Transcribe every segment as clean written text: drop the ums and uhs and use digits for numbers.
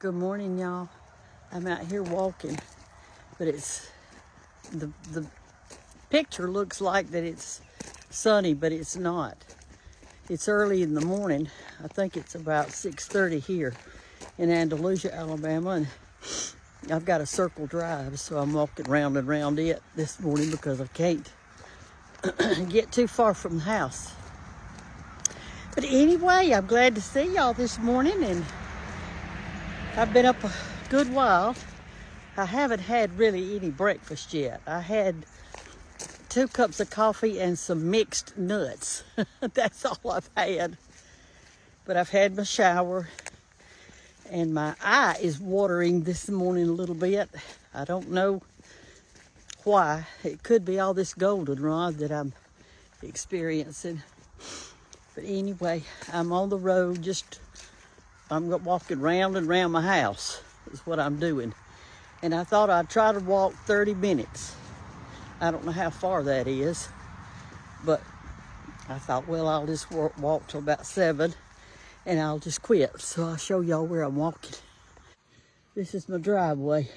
Good morning, y'all. I'm out here walking, but it's the picture looks like that it's sunny, but it's not. It's early in the morning. I think it's about 6:30 here in Andalusia, Alabama, and I've got a circle drive, so I'm walking round and round it this morning because I can't get too far from the house. But anyway, I'm glad to see y'all this morning, and I've been up a good while. I haven't had really any breakfast yet. I had 2 cups of coffee and some mixed nuts. That's all I've had. But I've had my shower, and my eye is watering this morning a little bit. I don't know why. It could be all this goldenrod that I'm experiencing. But anyway, I'm on the road, I'm walking round and round my house is what I'm doing. And I thought I'd try to walk 30 minutes. I don't know how far that is, but I thought, well, I'll just walk till about 7 and I'll just quit. So I'll show y'all where I'm walking. This is my driveway.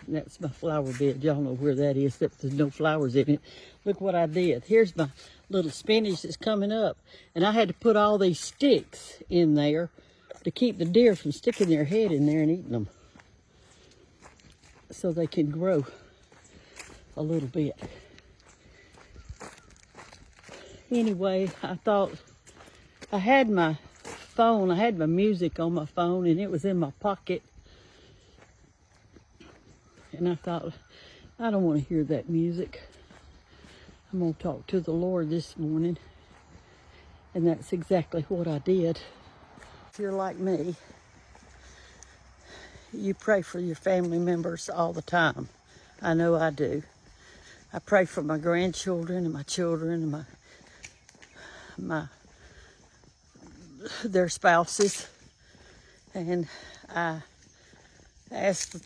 That's my flower bed. Y'all know where that is, except there's no flowers in it. Look what I did. Here's my little spinach that's coming up. And I had to put all these sticks in there to keep the deer from sticking their head in there and eating them, so they can grow a little bit. Anyway, I thought I had my music on my phone, and it was in my pocket. And I thought, I don't want to hear that music. I'm going to talk to the Lord this morning. And that's exactly what I did. If you're like me, you pray for your family members all the time. I know I do. I pray for my grandchildren and my children and their spouses. And I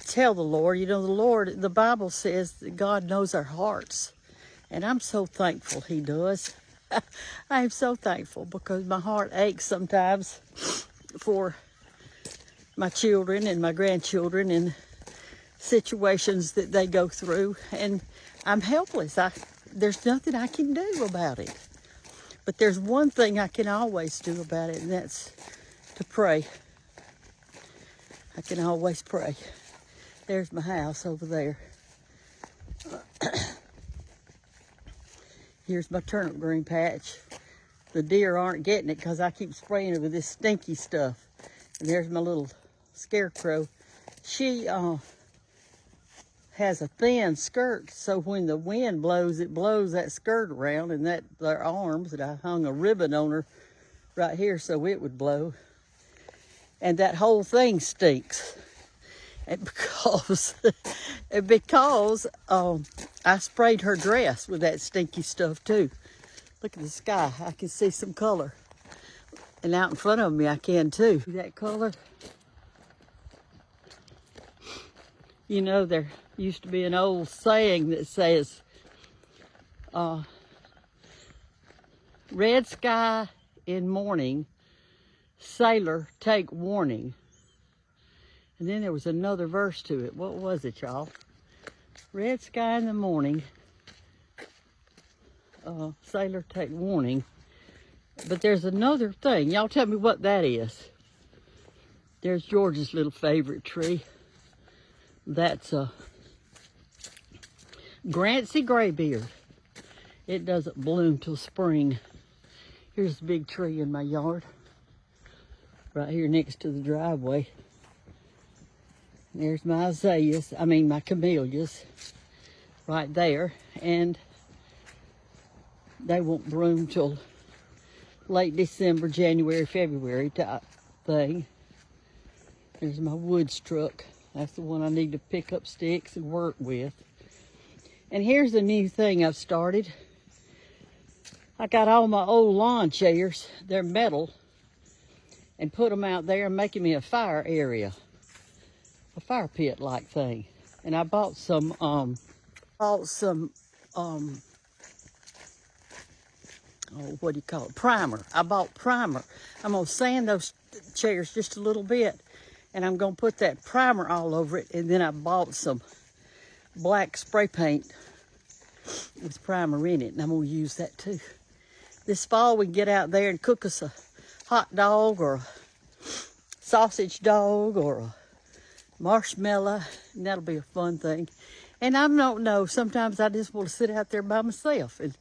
tell the Lord, the Bible says that God knows our hearts. And I'm so thankful He does. I'm so thankful because my heart aches sometimes for my children and my grandchildren and situations that they go through. And I'm helpless. There's nothing I can do about it. But there's one thing I can always do about it, and that's to pray. I can always pray. There's my house over there. Here's my turnip green patch. The deer aren't getting it because I keep spraying it with this stinky stuff. And there's my little scarecrow. She has a thin skirt, so when the wind blows, it blows that skirt around, and their arms, and I hung a ribbon on her right here so it would blow. And that whole thing stinks. And because I sprayed her dress with that stinky stuff too. Look at the sky. I can see some color. And out in front of me I can too. See that color? You know, there used to be an old saying that says, red sky in morning, sailor take warning. And then there was another verse to it. What was it, y'all? Red sky in the morning, sailor take warning. But there's another thing. Y'all tell me what that is. There's George's little favorite tree. That's a Grancy graybeard. It doesn't bloom till spring. Here's a big tree in my yard, right here next to the driveway. There's my my camellias right there, and they won't bloom till late December, January, February type thing. There's my woods truck. That's the one I need to pick up sticks and work with. And here's a new thing I've started. I got all my old lawn chairs, they're metal, and put them out there and making me a fire area. A fire pit like thing. And I bought some oh, what do you call it? Primer. I bought primer. I'm going to sand those chairs just a little bit, and I'm going to put that primer all over it, and then I bought some black spray paint with primer in it, and I'm going to use that too. This fall we can get out there and cook us a hot dog or a sausage dog or a marshmallow, and that'll be a fun thing. And I don't know, sometimes I just want to sit out there by myself and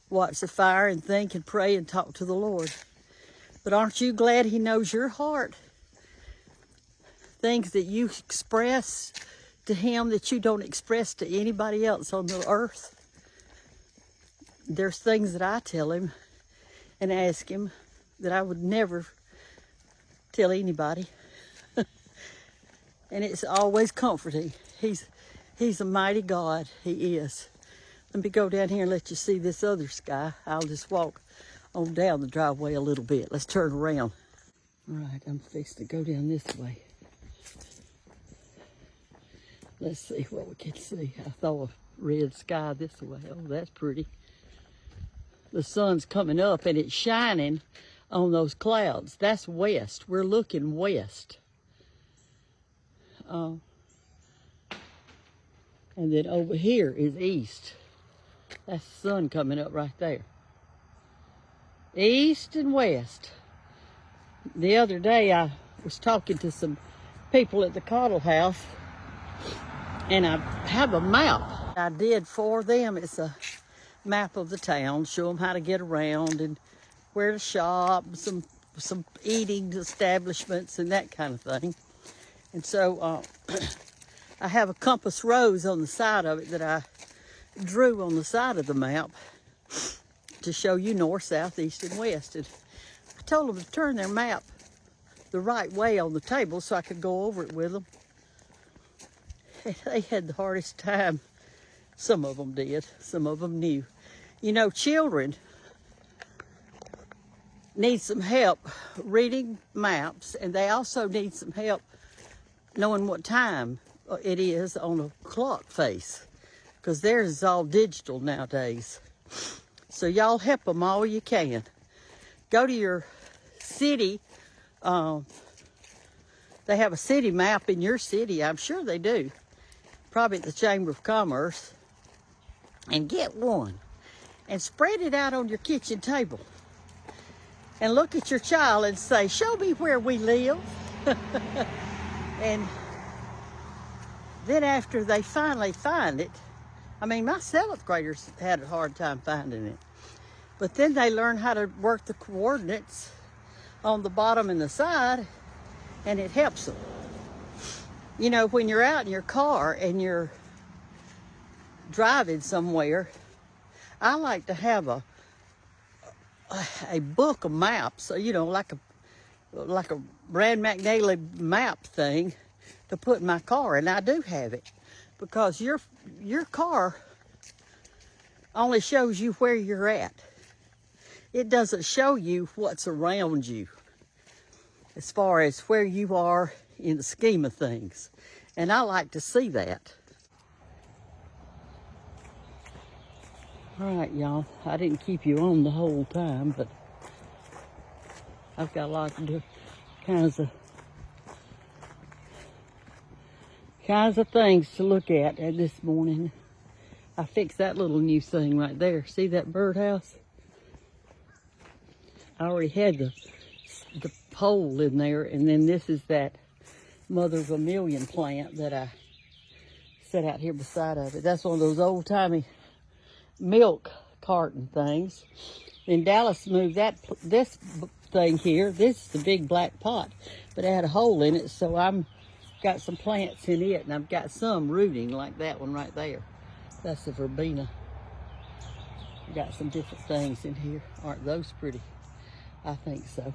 watch the fire and think and pray and talk to the Lord. But aren't you glad he knows your heart? Things that you express to him that you don't express to anybody else on the earth. There's things that I tell him and ask him that I would never tell anybody. And it's always comforting. He's a mighty God. He is. Let me go down here and let you see this other sky. I'll just walk on down the driveway a little bit. Let's turn around. All right, I'm fixing to go down this way. Let's see what we can see. I saw a red sky this way. Oh, that's pretty. The sun's coming up and it's shining on those clouds. That's west. We're looking west. And then over here is east. That's the sun coming up right there. East and west. The other day I was talking to some people at the Cottle House, and I have a map I did for them. It's a map of the town, show them how to get around and where to shop, some eating establishments and that kind of thing. And so I have a compass rose on the side of it that I drew on the side of the map to show you north, south, east, and west. And I told them to turn their map the right way on the table so I could go over it with them. And they had the hardest time. Some of them did. Some of them knew. You know, children need some help reading maps, and they also need some help knowing what time it is on a clock face, because theirs is all digital nowadays. So y'all help them all you can. Go to your city. They have a city map in your city. I'm sure they do. Probably at the Chamber of Commerce. And get one. And spread it out on your kitchen table. And look at your child and say, show me where we live. And then after they finally find it, I mean, my 7th graders had a hard time finding it. But then they learn how to work the coordinates on the bottom and the side, and it helps them. You know, when you're out in your car and you're driving somewhere, I like to have a book of maps, you know, like a Brand McNally map thing to put in my car, and I do have it, because your car only shows you where you're at. It doesn't show you what's around you as far as where you are in the scheme of things, and I like to see that. All right, y'all, I didn't keep you on the whole time, but I've got a lot of different kinds of things to look at this morning. I fixed that little new thing right there. See that birdhouse? I already had the pole in there, and then this is that mother of a million plant that I set out here beside of it. That's one of those old-timey milk carton things. Then Dallas moved this thing here. This is the big black pot, but it had a hole in it, so I'm got some plants in it, and I've got some rooting like that one right there. That's the verbena. Got some different things in here. Aren't those pretty? I think so.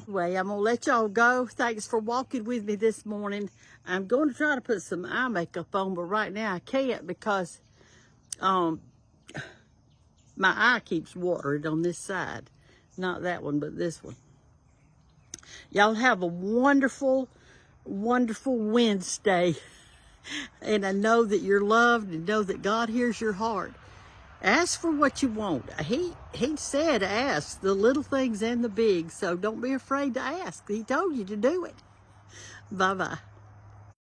Anyway, I'm gonna let y'all go. Thanks for walking with me this morning. I'm going to try to put some eye makeup on, but right now I can't because my eye keeps watering on this side. Not that one, but this one. Y'all have a wonderful, wonderful Wednesday. And I know that you're loved, and know that God hears your heart. Ask for what you want. He said ask, the little things and the big, so don't be afraid to ask. He told you to do it. Bye-bye.